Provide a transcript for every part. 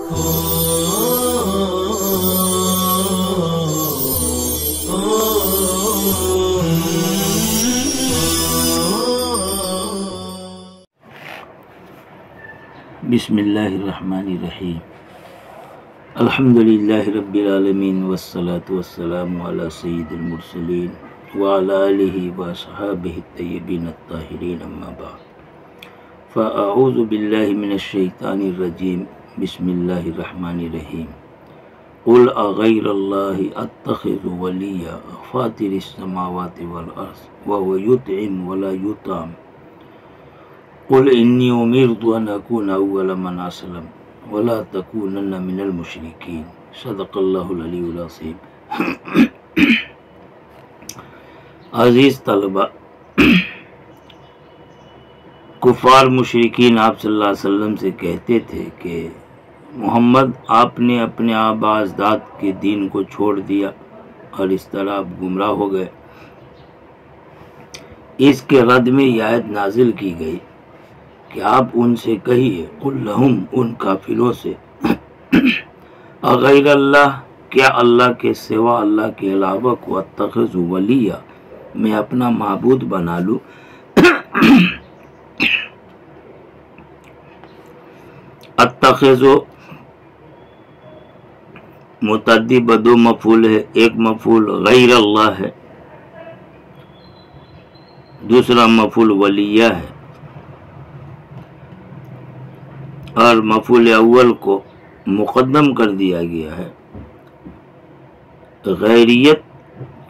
بسم اللہ الرحمن الرحیم الحمدللہ رب العالمین والصلاة والسلام علی سید المرسلین وعلی آلہ واصحابہ الطیبین الطاہرین اما بعد فاعوذ باللہ من الشیطان الرجیم بسم اللہ الرحمن الرحیم قل اغیر اللہ اتخذ ولیا فاطر السماوات والارض وهو یطعم ولا یطعم قل انی امرت ان اکون اول من اسلم ولا تکونن من المشرکین صدق اللہ العلی العظیم۔ عزیز طلبہ، کفار مشرکین آپ صلی اللہ علیہ وسلم سے کہتے تھے کہ محمد آپ نے اپنے آباء اجداد کے دین کو چھوڑ دیا اور اس طرح آپ گمراہ ہو گئے۔ اس کے رد میں یہ آیت نازل کی گئی کہ آپ ان سے کہیے، قل لہم، ان کافروں سے، اغیر اللہ، کیا اللہ کے سوا، اللہ کے علاوہ کو اتخذ ولیہ، میں اپنا معبود بنا لوں۔ اتخذ متعدی بدو مفعول ہے، ایک مفعول غیر اللہ ہے، دوسرا مفعول ولیہ ہے، اور مفعول اول کو مقدم کر دیا گیا ہے غیریت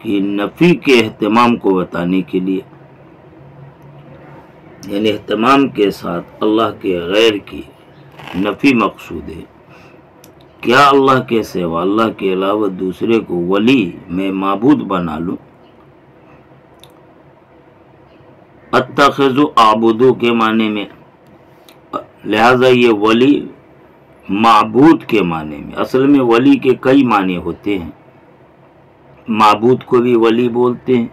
کی نفی کے اہتمام کو بتانے کے لیے، یعنی اہتمام کے ساتھ اللہ کے غیر کی نفی مقصود ہے۔ کیا اللہ کے سوا، اللہ کے علاوہ دوسرے کو ولی میں معبود بنا لوں۔ اتخذ اعبدو کے معنی میں، لہذا یہ ولی معبود کے معنی میں، اصل میں ولی کے کئی معنی ہوتے ہیں، معبود کو بھی ولی بولتے ہیں۔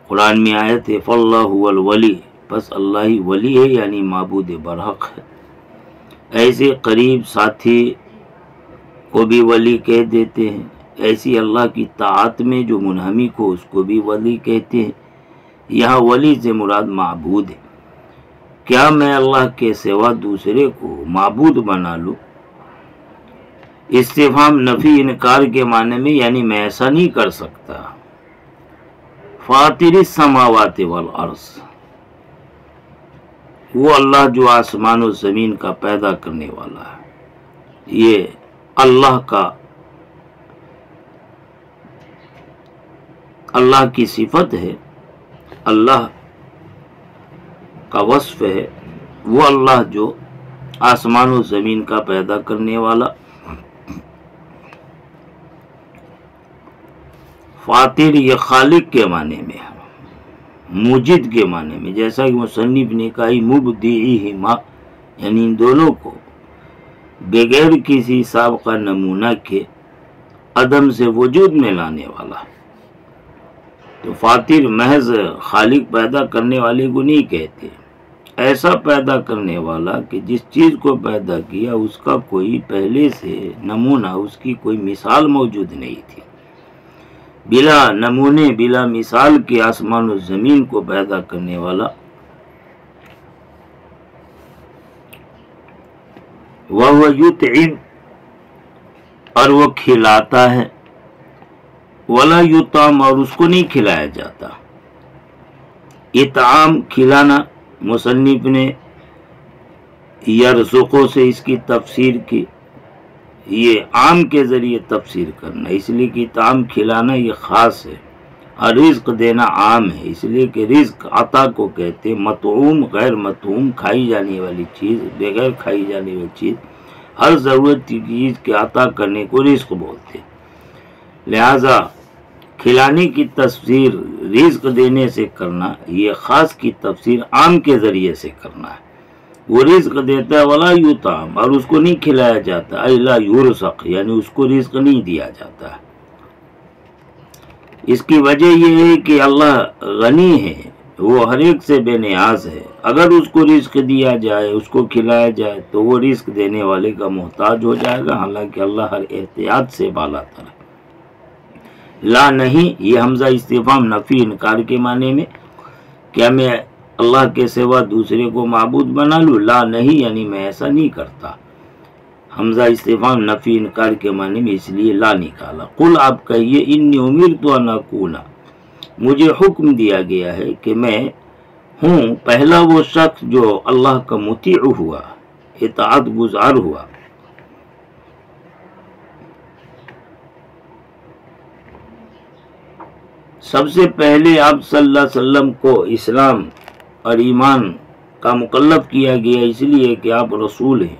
قرآن میں آیت ہے فاللہ هو الولی، بس اللہ ہی ولی ہے، یعنی معبود برحق ہے۔ ایسے قریب ساتھی کو بھی ولی کہہ دیتے ہیں، ایسی اللہ کی طاعت میں جو منہمک ہو اس کو بھی ولی کہتے ہیں۔ یہاں ولی سے مراد معبود ہے۔ کیا میں اللہ کے سوا دوسرے کو معبود بنا لوں؟ استفہام نفی انکار کے معنی میں، یعنی میں ایسا نہیں کر سکتا۔ فاطر السماوات والارض، وہ اللہ جو آسمان و زمین کا پیدا کرنے والا ہے، یہ اللہ کی صفت ہے، اللہ کا وصف ہے، وہ اللہ جو آسمان و زمین کا پیدا کرنے والا۔ فاطر یہ خالق کے معنی میں، موجد کے معنی میں، جیسا کہ مصنف نے کہا مبدعہما، یعنی ان دونوں کو بغیر کسی سابقہ نمونہ کے عدم سے وجود میں لانے والا۔ تو فاطر محض خالق پیدا کرنے والے کو نہیں کہتے، ایسا پیدا کرنے والا کہ جس چیز کو پیدا کیا اس کا کوئی پہلے سے نمونہ، اس کی کوئی مثال موجود نہیں تھی۔ بلا نمونے، بلا مثال کے آسمان و زمین کو پیدا کرنے والا۔ وَهُوَ يُطْعِمُ، اور وہ کھلاتا ہے، وَلَا يُطْعَمُ، اور اس کو نہیں کھلایا جاتا۔ اطعام کھلانا، مصنف نے یرزقوں سے اس کی تفسیر کی، یہ عام کے ذریعے تفسیر کرنا، اس لیے کہ اطعام کھلانا یہ خاص ہے اور رزق دینا عام ہے، اس لیے کہ رزق عطا کو کہتے، مطعوم غیر مطعوم، کھائی جانے والی چیز بغیر کھائی جانے والی چیز، ہر ضرورت کی چیز کے عطا کرنے کو رزق بولتے۔ لہذا کھلانے کی تفسیر رزق دینے سے کرنا، یہ خاص کی تفسیر عام کے ذریعے سے کرنا ہے۔ وہ رزق دیتا ہے ولا یطعم، اور اس کو نہیں کھلایا جاتا، ای لا یرزق، یعنی اس کو رزق نہیں دیا جاتا ہے۔ اس کی وجہ یہ ہے کہ اللہ غنی ہے، وہ ہر ایک سے بے نیاز ہے. اگر اس کو رزق دیا جائے، اس کو کھلایا جائے تو وہ رزق دینے والے کا محتاج ہو جائے گا، حالانکہ اللہ ہر احتیاط سے بالا تر ہے. لا نہیں، یہ حمزہ استفہام نفی انکار کے معنی میں. کیا میں اللہ کے سوا دوسرے کو معبود بنا لوں؟ لا نہیں، یعنی میں ایسا نہیں کرتا. حمزہ استفہام نفی انکار کے معنی میں، اس لیے لا نکالا. قل آپ کہیے انی امرت ان اکون، مجھے حکم دیا گیا ہے کہ میں ہوں پہلا وہ شخص جو اللہ کا مطیع ہوا، اطاعت گزار ہوا. سب سے پہلے آپ صلی اللہ علیہ وسلم کو اسلام اور ایمان کا مکلف کیا گیا، اس لیے کہ آپ رسول ہیں.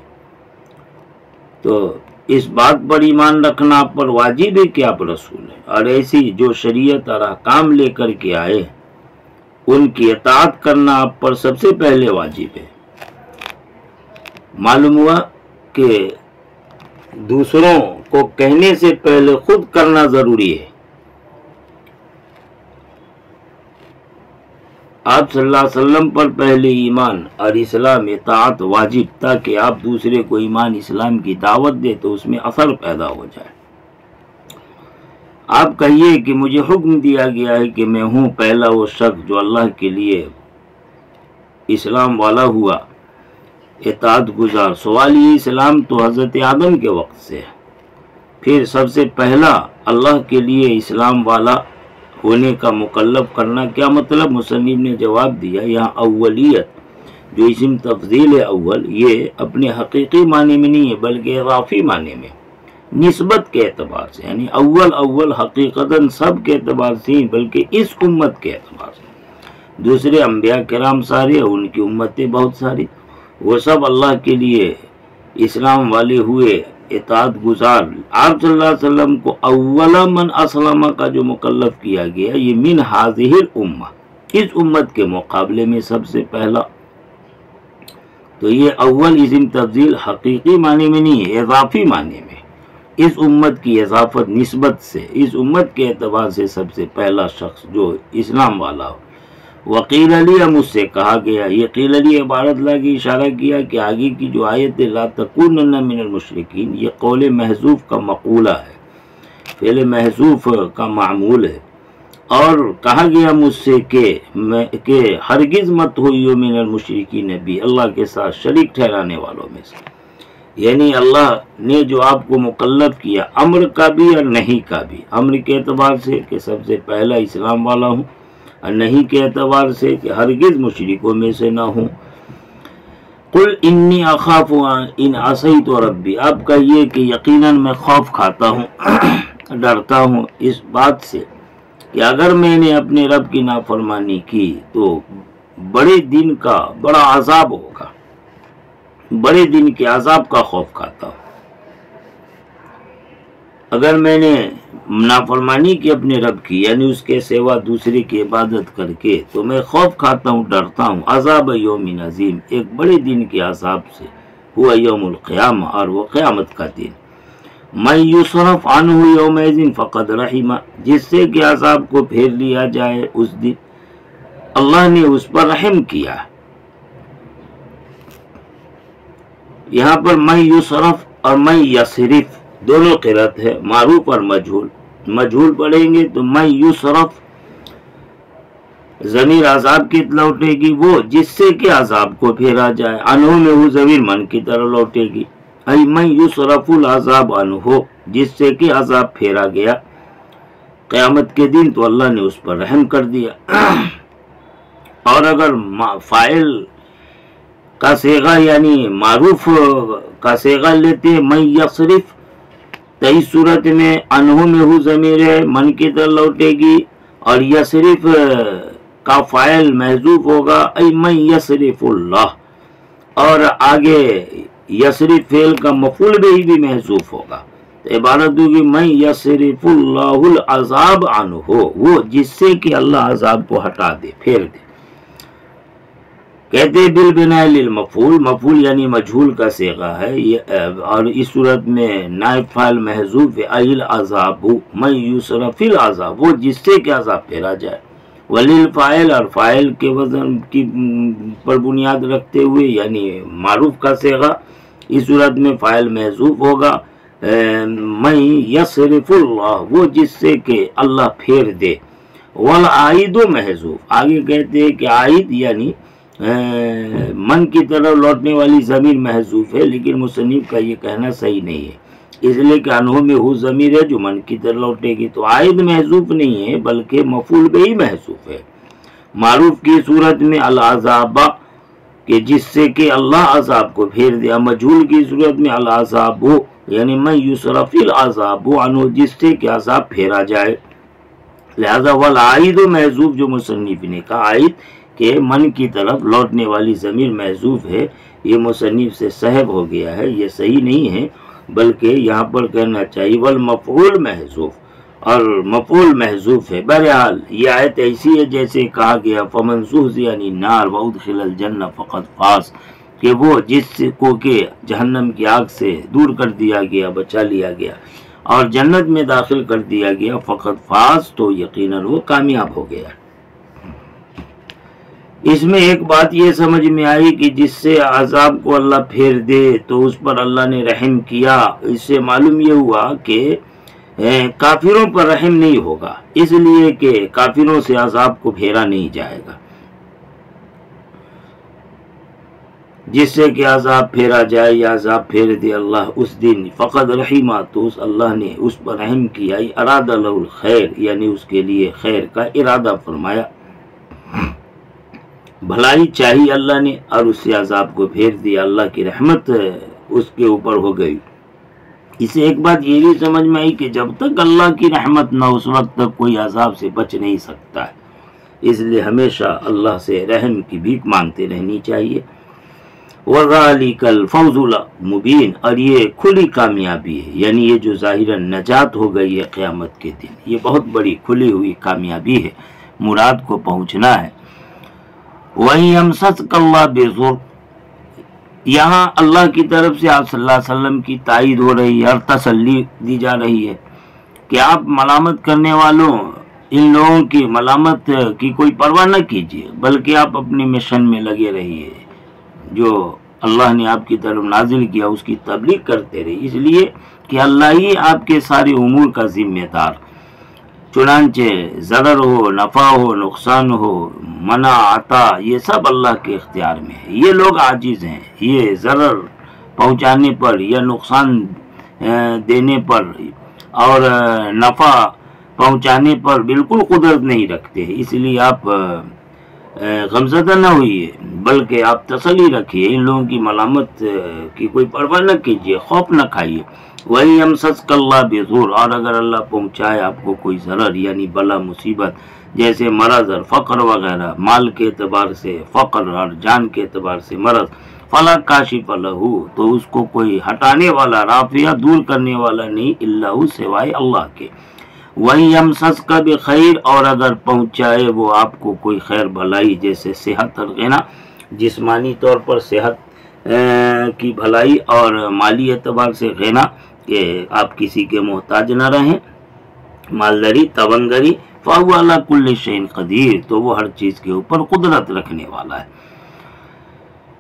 تو اس بات پر ایمان رکھنا آپ پر واجب ہے کہ آپ رسول ہیں، اور ایسی جو شریعت اور احکام لے کر کے آئے ان کی اطاعت کرنا آپ پر سب سے پہلے واجب ہے. معلوم ہوا کہ دوسروں کو کہنے سے پہلے خود کرنا ضروری ہے. آپ صلی اللہ علیہ وسلم پر پہلے ایمان اور اسلام اطاعت واجب، تاکہ آپ دوسرے کو ایمان اسلام کی دعوت دے تو اس میں اثر پیدا ہو جائے. آپ کہیے کہ مجھے حکم دیا گیا ہے کہ میں ہوں پہلا وہ شخص جو اللہ کے لیے اسلام والا ہوا، اطاعت گزار. سوال یہ، اسلام تو حضرت آدم کے وقت سے ہے، پھر سب سے پہلا اللہ کے لیے اسلام والا ہونے کا مکلف کرنا کیا مطلب؟ مصنف نے جواب دیا، یہاں اولیت جو اسم تفضیل ہے اول، یہ اپنے حقیقی معنی میں نہیں ہے بلکہ اضافی معنی میں، نسبت کے اعتبار سے، یعنی اول حقیقتاً سب کے اعتبار سے ہی بلکہ اس امت کے اعتبار سے. دوسرے انبیاء کرام سارے، ان کی امتیں بہت ساری، وہ سب اللہ کے لیے اسلام والے ہوئے، اطاعت گزار. آپ صلی اللہ علیہ وسلم کو اول من اسلم کا جو مکلف کیا گیا، یہ من ہذہ الامہ، اس امت کے مقابلے میں سب سے پہلا. تو یہ اول اسم تفضیل حقیقی معنی میں نہیں ہے، اضافی معنی میں، اس امت کی اضافت نسبت سے، اس امت کے اعتبار سے سب سے پہلا شخص جو اسلام والا ہو. وقیل علی، مجھ سے کہا گیا، یہ قیل علی عبارت لا کے اشارہ کیا کہ آگے کی جو آیت لا تکونن من المشرکین، یہ قول محذوف کا مقولہ ہے، فعل محذوف کا معمول ہے. اور کہا گیا مجھ سے کہ ہرگز مت ہوئیو من المشرکین بھی، اللہ کے ساتھ شریک ٹھہرانے والوں میں سے. یعنی اللہ نے جو آپ کو مکلف کیا، امر کا بھی اور نہیں کا بھی. امر کے اعتبار سے کہ سب سے پہلا اسلام والا ہوں، اور نہیں کے اعتبار سے کہ ہرگز مشرکوں میں سے نہ ہوں. قل انی اخاف ان عصیت ربی، آپ کہیے کہ یقیناً میں خوف کھاتا ہوں، ڈرتا ہوں اس بات سے کہ اگر میں نے اپنے رب کی نافرمانی کی تو بڑے دن کا بڑا عذاب ہوگا. بڑے دن کے عذاب کا خوف کھاتا ہوں. اگر میں نے نافرمانی کی اپنے رب کی، یعنی اس کے سوا دوسرے کی عبادت کر کے، تو میں خوف کھاتا ہوں، ڈرتا ہوں. عذاب یوم عظیم، ایک بڑے دن کے عذاب سے، ہوا یوم القیامہ، اور وہ قیامت کا دن. من یصرف عنہ یومئذ فقد رحمہ، جس سے کہ عذاب کو پھیر لیا جائے اس دن اللہ نے اس پر رحم کیا. یہاں پر من یصرف اور من یصرف دونوں قرأت ہے، معروف اور مجہول. مجہول پڑھیں گے تو من یصرف ضمیر عذاب کی لوٹے گی، وہ جس سے کہ عذاب کو پھیرا جائے. عنہ میں وہ ضمیر من کی طرح لوٹے گی. ای من یصرف العذاب عنہ، جس سے کہ عذاب پھیرا گیا قیامت کے دن تو اللہ نے اس پر رحم کر دیا. اور اگر فاعل کا صیغہ یعنی معروف کا صیغہ لیتے ہیں من یصرف، تو اس صورت میں عنہ میں ہو ضمیر ہے، من کی طرح لوٹے گی، اور یصرف کا فاعل محذوف ہوگا ای من یصرف اللہ، اور آگے یصرف فعل کا مفعول بھی محذوف ہوگا. تو عبارت ہوگی من یصرف اللہ العذاب عنہ، وہ جس سے کہ اللہ عذاب کو ہٹا دے، پھیر دے. کہتے بالبناء للمفعول، مفعول یعنی مجہول کا صیغہ ہے، اور اس صورت میں نائب فاعل محذوف ہے ای العذاب من یصرف العذاب، وہ جس سے کہ عذاب پھیرا جائے. ولیل فاعل اور فاعل کے وزن کی پر بنیاد رکھتے ہوئے یعنی معروف کا صیغہ، اس صورت میں فاعل محذوف ہوگا من یصرف اللہ، وہ جس سے کہ اللہ پھیر دے، والعائد محذوف، آگے کہتے ہیں کہ عائد یعنی من کی طرف لوٹنے والی ضمیر محذوف ہے، لیکن مصنف کا یہ کہنا صحیح نہیں ہے، اس لیے کہ انہوں میں ہو ضمیر ہے جو من کی طرف لوٹے گی، تو عائد محذوف نہیں ہے بلکہ مفعول بہ محذوف ہے۔ معروف کی صورت میں العذاب کہ جس سے کہ اللہ عذاب کو پھیر دیا، مجہول کی صورت میں العذاب یعنی من یصرف العذاب عنہ، جس سے کہ عذاب پھیرا جائے، لہذا والعائد محذوف جو مصنف نے کہا عائد کہ من کی طرف لوٹنے والی ضمیر محذوف ہے، یہ مصنف سے سہو ہو گیا ہے، یہ صحیح نہیں ہے، بلکہ یہاں پر کہنا چاہیے والمفعول محذوف، اور مفعول محذوف ہے۔ بہرحال یہ آیت ایسی ہے جیسے کہا گیا فمن زحزح عن النار وادخل الجنہ فقد فاز، کہ وہ جس کو کہ جہنم کی آگ سے دور کر دیا گیا، بچا لیا گیا اور جنت میں داخل کر دیا گیا، فقد فاز، تو یقیناً وہ کامیاب ہو گیا۔ اس میں ایک بات یہ سمجھ میں آئی کہ جس سے عذاب کو اللہ پھیر دے تو اس پر اللہ نے رحم کیا، اس سے معلوم یہ ہوا کہ کافروں پر رحم نہیں ہوگا، اس لیے کہ کافروں سے عذاب کو پھیرا نہیں جائے گا، جس سے کہ عذاب پھیرا جائے یا عذاب پھیر دے اللہ اس دن، فقد رحمہ، تو اس اللہ نے اس پر رحم کیا، اراد له الخیر، یعنی اس کے لیے خیر کا ارادہ فرمایا، بھلائی چاہی اللہ نے اور اس سے عذاب کو پھیر دیا، اللہ کی رحمت اس کے اوپر ہو گئی۔ اسے ایک بات یہ بھی سمجھ میں آئی کہ جب تک اللہ کی رحمت نہ اس وقت تک کوئی عذاب سے بچ نہیں سکتا ہے، اس لیے ہمیشہ اللہ سے رحم کی بھیک مانگتے رہنی چاہیے۔ وَذَلِكَ الْفَوْزُ الْمُبِينُ، اور یہ کھلی کامیابی ہے، یعنی یہ جو ظاہراً نجات ہو گئی ہے قیامت کے دن، یہ بہت بڑی کھلی ہوئی کامیابی ہے، مراد کو پہنچنا ہے۔ وَيَمْسَسْكَ اللَّهُ بِضُرٍّ، یہاں اللہ کی طرف سے آپ صلی اللہ علیہ وسلم کی تائید ہو رہی ہے اور تسلی دی جا رہی ہے کہ آپ ملامت کرنے والوں ان لوگوں کی ملامت کی کوئی پرواہ نہ کیجیے، بلکہ آپ اپنے مشن میں لگے رہیے، جو اللہ نے آپ کی طرف نازل کیا اس کی تبلیغ کرتے رہیے، اس لیے کہ اللہ ہی آپ کے سارے امور کا ذمہ دار، چنانچہ ضرر ہو، نفع ہو، نقصان ہو، منع، عطا، یہ سب اللہ کے اختیار میں ہے۔ یہ لوگ عاجز ہیں، یہ ضرر پہنچانے پر یا نقصان دینے پر اور نفع پہنچانے پر بالکل قدرت نہیں رکھتے، اس لیے آپ غمزدہ نہ ہوئیے، بلکہ آپ تسلی رکھیے، ان لوگوں کی ملامت کی کوئی پرواہ نہ کیجیے، خوف نہ کھائیے۔ وَيَمْسَسْكَ اللَّهُ بِضُرٍّ، اور اگر اللہ پہنچائے آپ کو کوئی ضرر یعنی بلا مصیبت، جیسے مرض اور فقر وغیرہ، مال کے اعتبار سے فقر اور جان کے اعتبار سے مرض، فَلَا كَاشِفَ لَهُ، تو اس کو کوئی ہٹانے والا، رافع دور کرنے والا نہیں، الا ہو، سوائے اللہ کے۔ وَيَمْسَسْكَ بِخَيْرٍ، اور اگر پہنچائے وہ آپ کو کوئی خیر بھلائی، جیسے صحت اور غنا، جسمانی طور پر صحت کی بھلائی اور مالی اعتبار سے غنا، کہ آپ کسی کے محتاج نہ رہیں، مالداری، توانگری، فَهُوَ عَلَى كُلِّ شَيْءٍ قَدِيرٌ، تو وہ ہر چیز کے اوپر قدرت رکھنے والا ہے۔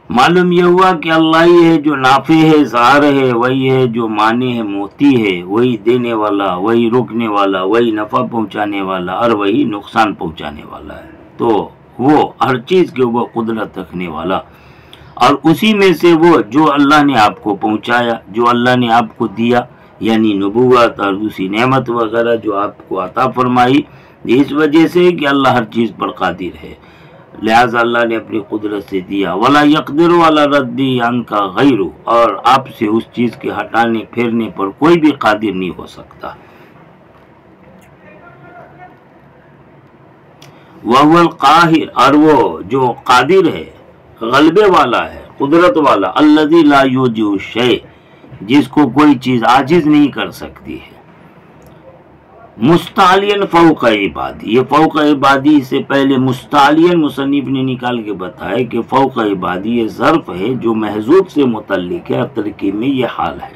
معلوم یہ ہوا کہ اللہ ہی ہے جو نافع ہے، ظاہر ہے، وہی ہے جو مانع ہے، موتی ہے، وہی دینے والا، وہی روکنے والا، وہی نفع پہنچانے والا اور وہی نقصان پہنچانے والا ہے، تو وہ ہر چیز کے اوپر قدرت رکھنے والا، اور اسی میں سے وہ جو اللہ نے آپ کو پہنچایا، جو اللہ نے آپ کو دیا، یعنی نبوت اور دوسری نعمت وغیرہ جو آپ کو عطا فرمائی، اس وجہ سے کہ اللہ ہر چیز پر قادر ہے، لہذا اللہ نے اپنی قدرت سے دیا۔ وَلَا يَقْدِرُ عَلَى رَدِّهِ عَنْكَ غَيْرُهُ، اور آپ سے اس چیز کے ہٹانے پھیرنے پر کوئی بھی قادر نہیں ہو سکتا۔ وَهُوَ الْقَاهِرُ، اور وہ جو قادر ہے، غلبے والا ہے، قدرت والا، الَّذِي لَا يُعْجِزُهُ شَيْءٌ، جس کو کوئی چیز عاجز نہیں کر سکتی ہے۔ مستعلین فوق عبادی، یہ فوق عبادی سے پہلے مستعلین مصنف نے نکال کے بتایا کہ فوق عبادی یہ ظرف ہے جو محذوف سے متعلق ہے، اور ترکیب میں یہ حال ہے،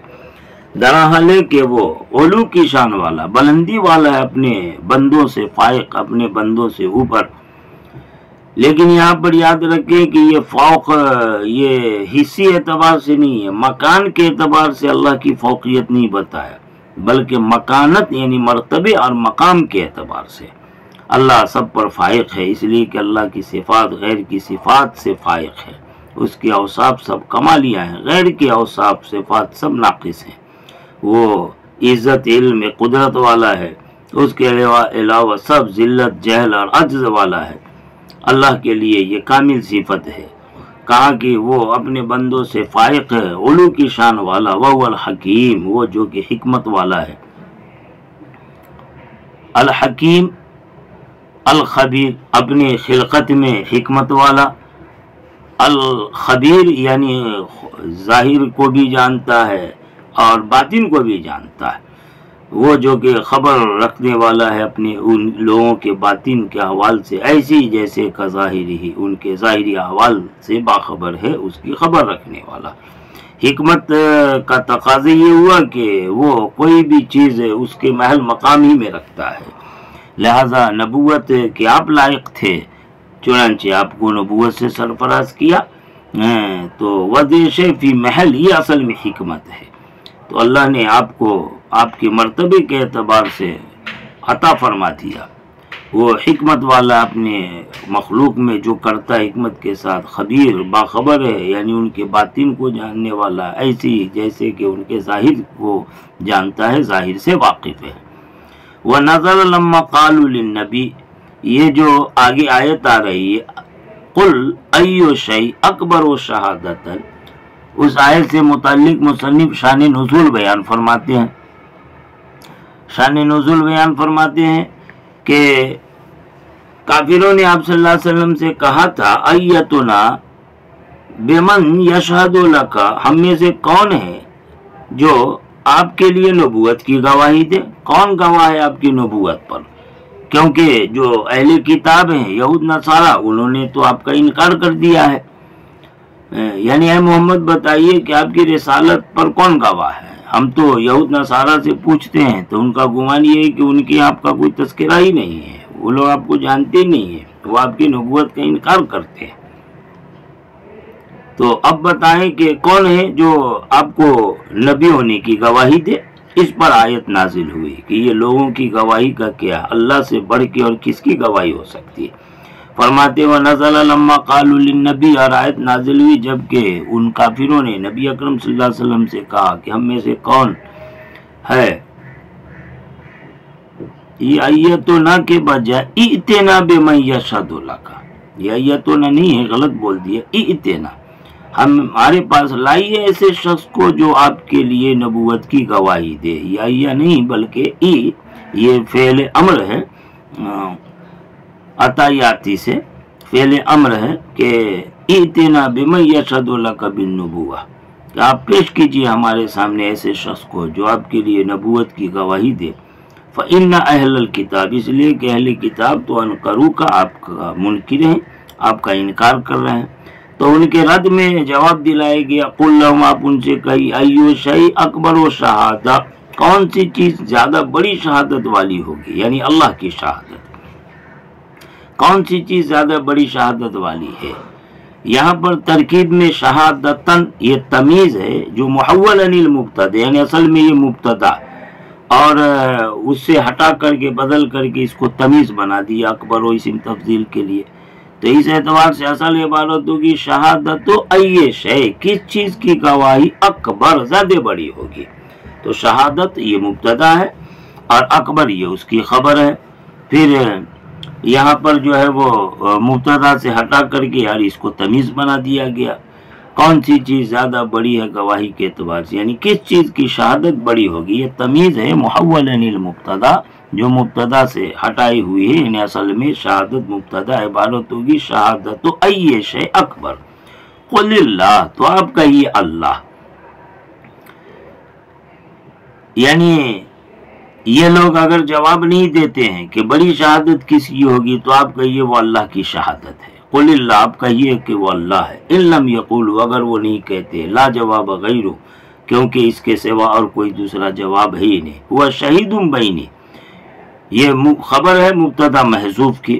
دراحال ہے کہ وہ علو کی شان والا، بلندی والا ہے، اپنے بندوں سے فائق، اپنے بندوں سے اوپر، لیکن یہاں پر یاد رکھیں کہ یہ فوق یہ حصی اعتبار سے نہیں ہے، مکان کے اعتبار سے اللہ کی فوقیت نہیں بتایا، بلکہ مکانت یعنی مرتبے اور مقام کے اعتبار سے اللہ سب پر فائق ہے، اس لیے کہ اللہ کی صفات غیر کی صفات سے فائق ہے، اس کی اوصاف سب کمالیہ ہیں، غیر کی اوصاف صفات سب ناقص ہیں، وہ عزت علم قدرت والا ہے، اس کے علاوہ سب ذلت جہل اور عجز والا ہے، اللہ کے لیے یہ کامل صفت ہے، کہا کہ وہ اپنے بندوں سے فائق ہے، علو کی شان والا، وہ الحکیم، وہ جو کہ حکمت والا ہے، الحکیم الخبیر اپنے خلقت میں حکمت والا، الخبیر یعنی ظاہر کو بھی جانتا ہے اور باطن کو بھی جانتا ہے، وہ جو کہ خبر رکھنے والا ہے اپنے ان لوگوں کے باطن کے احوال سے، ایسی جیسے کا ظاہری ہی ان کے ظاہری احوال سے باخبر ہے، اس کی خبر رکھنے والا۔ حکمت کا تقاضا یہ ہوا کہ وہ کوئی بھی چیز اس کے محل مقام ہی میں رکھتا ہے، لہذا نبوت کے آپ لائق تھے، چنانچہ آپ کو نبوت سے سرفراز کیا، تو وضع شیء فی محل یہ اصل میں حکمت ہے، تو اللہ نے آپ کو آپ کے مرتبے کے اعتبار سے عطا فرما دیا، وہ حکمت والا اپنے مخلوق میں جو کرتا ہے حکمت کے ساتھ، خبیر باخبر ہے، یعنی ان کے باطن کو جاننے والا، ایسی جیسے کہ ان کے ظاہر کو جانتا ہے، ظاہر سے واقف ہے۔ وَنَظَرَ لَمَّا قَالُوا لِلنَّبِي، یہ جو آگے آیت آ رہی ہے قُلْ أَيُّ شَيْءٍ أَكْبَرُ شَهَادَةً، اس آیت سے متعلق مصنف شان نزول بیان فرماتے ہیں، شان نزول بیان فرماتے ہیں کہ کافروں نے آپ صلی اللہ علیہ وسلم سے کہا تھا ایتنا بمن یشہد لک، ہم میں سے کون ہے جو آپ کے لیے نبوت کی گواہی دے، کون گواہ ہے آپ کی نبوت پر، کیونکہ جو اہل کتاب ہیں یہود نصارہ انہوں نے تو آپ کا انکار کر دیا ہے، یعنی اے محمد بتائیے کہ آپ کی رسالت پر کون گواہ ہے، ہم تو یہود نصارہ سے پوچھتے ہیں تو ان کا گمان یہ ہے کہ ان کی آپ کا کوئی تذکرہ ہی نہیں ہے، وہ لوگ آپ کو جانتے ہی نہیں ہیں، وہ آپ کی نبوت کا انکار کرتے ہیں، تو اب بتائیں کہ کون ہے جو آپ کو نبی ہونے کی گواہی دے۔ اس پر آیت نازل ہوئی کہ یہ لوگوں کی گواہی کا کیا، اللہ سے بڑھ کے اور کس کی گواہی ہو سکتی ہے، فرماتے وَنَزَلَ لَمَّا قَالُوا لِلنَّبِي، اور آیت نازل ہوئی جبکہ ان کافروں نے نبی اکرم صلی اللہ علیہ وسلم سے کہا کہ ہم میں سے کون ہے، یہ ایتنا کے بجائے ائتنا بمن یشہد لک، یہ ایتنا نہیں ہے، غلط بول دیا، ائتنا، ہمارے پاس لائیے ایسے شخص کو جو آپ کے لیے نبوت کی گواہی دے، یا نہیں بلکہ یہ فعل امر ہے، عطایاتی سے فعل امر ہے کہ ائتنا بمن یشہد لک بالنبوہ، کہ آپ پیش کیجئے ہمارے سامنے ایسے شخص کو جو آپ کے لیے نبوت کی گواہی دے، فإن اہل الکتاب، اس لیے کہ اہل کتاب تو انکروا کا آپ کا منکر ہیں، آپ کا انکار کر رہے ہیں، تو ان کے رد میں جواب دلائے گیا قل لہم، آپ ان سے کہی ایو شیء اکبر و شہادہ، کون سی چیز زیادہ بڑی شہادت والی ہوگی، یعنی اللہ کی شہادت، کون سی چیز زیادہ بڑی شہادت والی ہے۔ یہاں پر ترکیب میں شہادتن یہ تمیز ہے جو محول عن المبتدا، یعنی اصل میں یہ مبتدا اور اس سے ہٹا کر کے بدل کر کے اس کو تمیز بنا دیا اکبر و اسم تفضیل کے لیے، تو اس اعتبار سے اصل عبارت ہوگی شہادت ای شے، کس چیز کی گواہی اکبر زیادہ بڑی ہوگی، تو شہادت یہ مبتدا ہے اور اکبر یہ اس کی خبر ہے، پھر یہاں پر جو ہے وہ مبتدا سے ہٹا کر کے یار اس کو تمیز بنا دیا گیا، کون سی چیز زیادہ بڑی ہے گواہی کے اعتبار سے، یعنی کس چیز کی شہادت بڑی ہوگی، یہ تمیز ہے محول عن المبتدا جو مبتدا سے ہٹائی ہوئی ہے، یعنی اصل میں شہادت مبتدا عبارت ہوگی شہادت ای شیء اکبر، قل اللہ، تو آپ کہیے اللہ، یعنی یہ لوگ اگر جواب نہیں دیتے ہیں کہ بڑی شہادت کس کی ہوگی تو آپ کہیے وہ اللہ کی شہادت ہے، قل اللہ، آپ کہیے کہ وہ اللہ ہے، ان لم یقولوا، اگر وہ نہیں کہتے، لا جواب غیرہ، کیونکہ اس کے سوا اور کوئی دوسرا جواب ہے ہی نہیں، وہ شہید بینی، یہ خبر ہے مبتدا محذوف کی،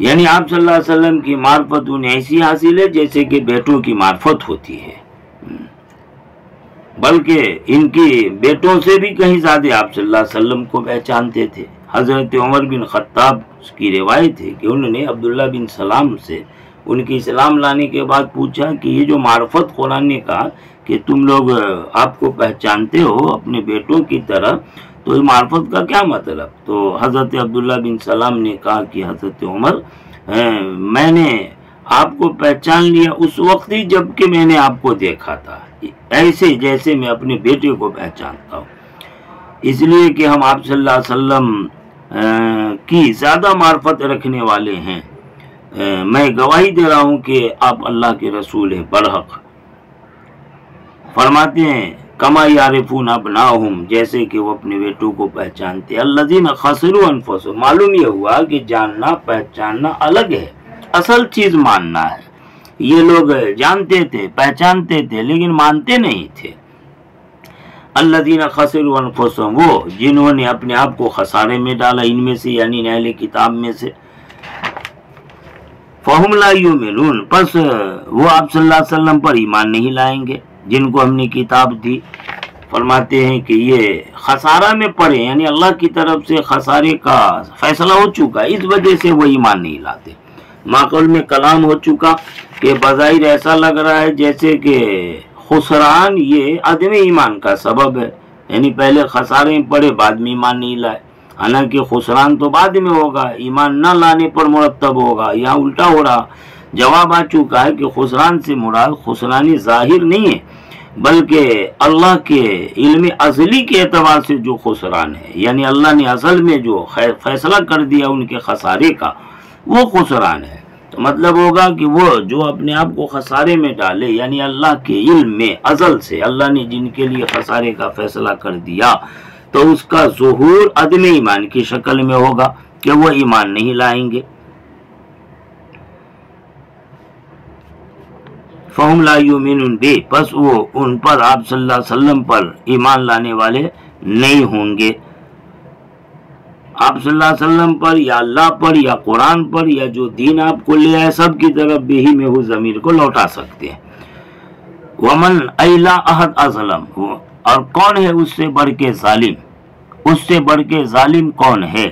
یعنی آپ صلی اللہ علیہ وسلم کی معرفت انہیں ایسی حاصل ہے جیسے کہ بیٹوں کی معرفت ہوتی ہے، بلکہ ان کی بیٹوں سے بھی کہیں زیادہ آپ صلی اللہ علیہ وسلم کو پہچانتے تھے۔ حضرت عمر بن خطاب کی روایت ہے کہ انہوں نے عبداللہ بن سلام سے ان کی اسلام لانے کے بعد پوچھا کہ یہ جو معرفت قرآن نے کہا کہ تم لوگ آپ کو پہچانتے ہو اپنے بیٹوں کی طرح، تو معرفت کا کیا مطلب؟ تو حضرت عبداللہ بن سلام نے کہا کہ حضرت عمر، میں نے آپ کو پہچان لیا اس وقت ہی جب کہ میں نے آپ کو دیکھا تھا، ایسے جیسے میں اپنے بیٹے کو پہچانتا ہوں، اس لیے کہ ہم آپ صلی اللہ علیہ وسلم کی زیادہ معرفت رکھنے والے ہیں۔ میں گواہی دے رہا ہوں کہ آپ اللہ کے رسول ہیں برحق۔ فرماتے ہیں کما یعرفون ابناہم، جیسے کہ وہ اپنے بیٹوں کو پہچانتے۔ الذین خسروا انفسہم، معلوم یہ ہوا کہ جاننا پہچاننا الگ ہے، اصل چیز ماننا ہے۔ یہ لوگ جانتے تھے پہچانتے تھے لیکن مانتے نہیں تھے۔ الذین خسروا انفسہم، وہ جنہوں نے اپنے آپ کو خسارے میں ڈالا، ان میں سے یعنی اہل کتاب میں سے۔ فہم لا یؤمنون، پس وہ آپ صلی اللہ علیہ وسلم پر ایمان نہیں لائیں گے جن کو ہم نے کتاب دی۔ فرماتے ہیں کہ یہ خسارہ میں پڑے، یعنی اللہ کی طرف سے خسارے کا فیصلہ ہو چکا، اس وجہ سے وہ ایمان نہیں لاتے۔ معقول میں کلام ہو چکا کہ بظاہر ایسا لگ رہا ہے جیسے کہ خسران یہ عدم ایمان کا سبب ہے، یعنی پہلے خسارے میں پڑے بعد میں ایمان نہیں لائے، حالانکہ خسران تو بعد میں ہوگا، ایمان نہ لانے پر مرتب ہوگا، یہاں الٹا ہو رہا۔ جواب آ چکا ہے کہ خسران سے مراد خسرانی ظاہر نہیں ہے بلکہ اللہ کے علم ازلی کے اعتبار سے جو خسران ہے، یعنی اللہ نے اصل میں جو فیصلہ کر دیا ان کے خسارے کا، وہ خسران ہے۔ تو مطلب ہوگا کہ وہ جو اپنے آپ کو خسارے میں ڈالے، یعنی اللہ کے علم میں ازل سے اللہ نے جن کے لیے خسارے کا فیصلہ کر دیا، تو اس کا ظہور عدم ایمان کی شکل میں ہوگا کہ وہ ایمان نہیں لائیں گے۔ فہم لا یؤمنون بہ، پس وہ ان پر آپ صلی اللہ علیہ وسلم پر ایمان لانے والے نہیں ہوں گے۔ آپ صلی اللہ علیہ وسلم پر یا اللہ پر یا قرآن پر یا جو دین آپ کو لے آئے، سب کی طرف بہی میں ہو ضمیر کو لوٹا سکتے ہیں۔ ومن ایلا احد اظلم، اور کون ہے اس سے بڑھ کے ظالم؟ اس سے بڑھ کے ظالم کون ہے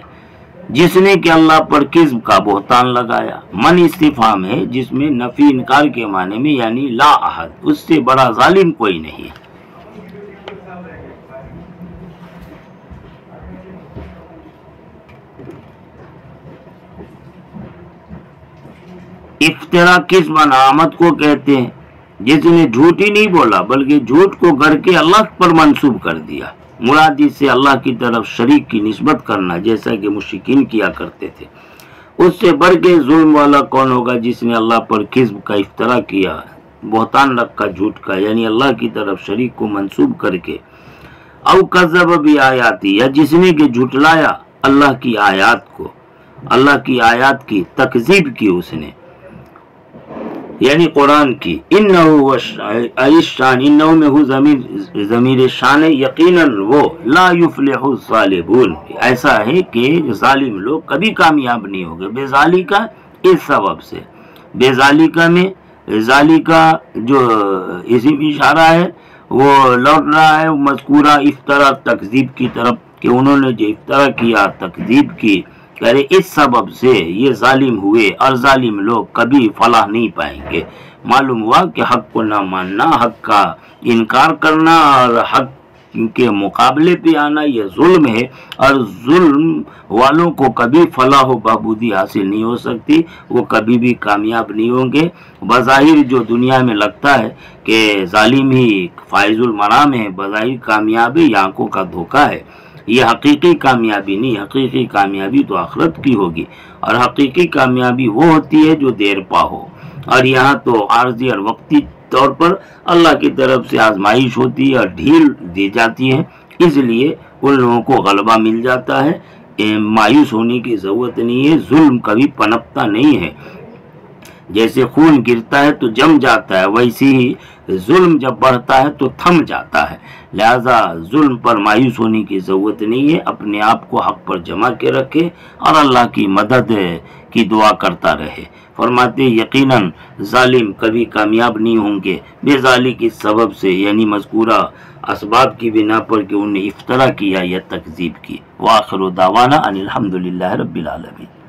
جس نے کہ اللہ پر کذب کا بہتان لگایا؟ من استفہام ہے جس میں نفی انکار کے معنی میں، یعنی لا احد، اس سے بڑا ظالم کوئی نہیں ہے۔ افترا کذب آمد کو کہتے ہیں جس نے جھوٹ ہی نہیں بولا بلکہ جھوٹ کو گھڑ کے اللہ پر منسوب کر دیا، مراد اس سے اللہ کی طرف شریک کی نسبت کرنا، جیسا کہ مشرکین کیا کرتے تھے۔ اس سے بڑھ کے ظلم والا کون ہوگا جس نے اللہ پر کذب کا افترا کیا، بہتان رکھا جھوٹ کا، یعنی اللہ کی طرف شریک کو منسوب کر کے۔ او کذب بآیاتی، یا جس نے کہ جھٹلایا اللہ کی آیات کو، اللہ کی آیات کی تکذیب کی اس نے، یعنی قرآن کی۔ انہو شان، انہو میں ہو ضمیر شان ہے، یقیناً وہ لا یفلح الظالمون، ایسا ہے کہ ظالم لوگ کبھی کامیاب نہیں ہوگے۔ بے ذالکہ اس سبب سے، بے ذالکہ میں ذالکہ جو اسم اشارہ ہے وہ لوٹ رہا ہے مذکورہ افترا تکذیب کی طرف، کہ انہوں نے جو افترا کیا تکذیب کی، کہ اس سبب سے یہ ظالم ہوئے، اور ظالم لوگ کبھی فلاح نہیں پائیں گے۔ معلوم ہوا کہ حق کو نہ ماننا، حق کا انکار کرنا اور حق کے مقابلے پہ آنا یہ ظلم ہے، اور ظلم والوں کو کبھی فلاح و بہبودی حاصل نہیں ہو سکتی، وہ کبھی بھی کامیاب نہیں ہوں گے۔ بظاہر جو دنیا میں لگتا ہے کہ ظالم ہی فائز المرام ہے، بظاہر کامیاب ہے، یہ آنکھوں کا دھوکہ ہے، یہ حقیقی کامیابی نہیں۔ حقیقی کامیابی تو آخرت کی ہوگی، اور حقیقی کامیابی وہ ہوتی ہے جو دیر پا ہو، اور یہاں تو عارضی اور وقتی طور پر اللہ کی طرف سے آزمائش ہوتی ہے اور ڈھیل دی جاتی ہے، اس لیے ان لوگوں کو غلبہ مل جاتا ہے۔ مایوس ہونے کی ضرورت نہیں ہے، ظلم کبھی پنپتا نہیں ہے۔ جیسے خون گرتا ہے تو جم جاتا ہے، ویسے ہی ظلم جب بڑھتا ہے تو تھم جاتا ہے، لہذا ظلم پر مایوس ہونے کی ضرورت نہیں ہے، اپنے آپ کو حق پر جمع کے رکھے اور اللہ کی مدد کی دعا کرتا رہے۔ فرماتے یقیناً ظالم کبھی کامیاب نہیں ہوں گے بے ظالی کی سبب سے، یعنی مذکورہ اسباب کی بنا پر کہ انہیں افترا کیا یا تکذیب کی۔ وآخر دعوانا ان الحمدللہ رب العالمین۔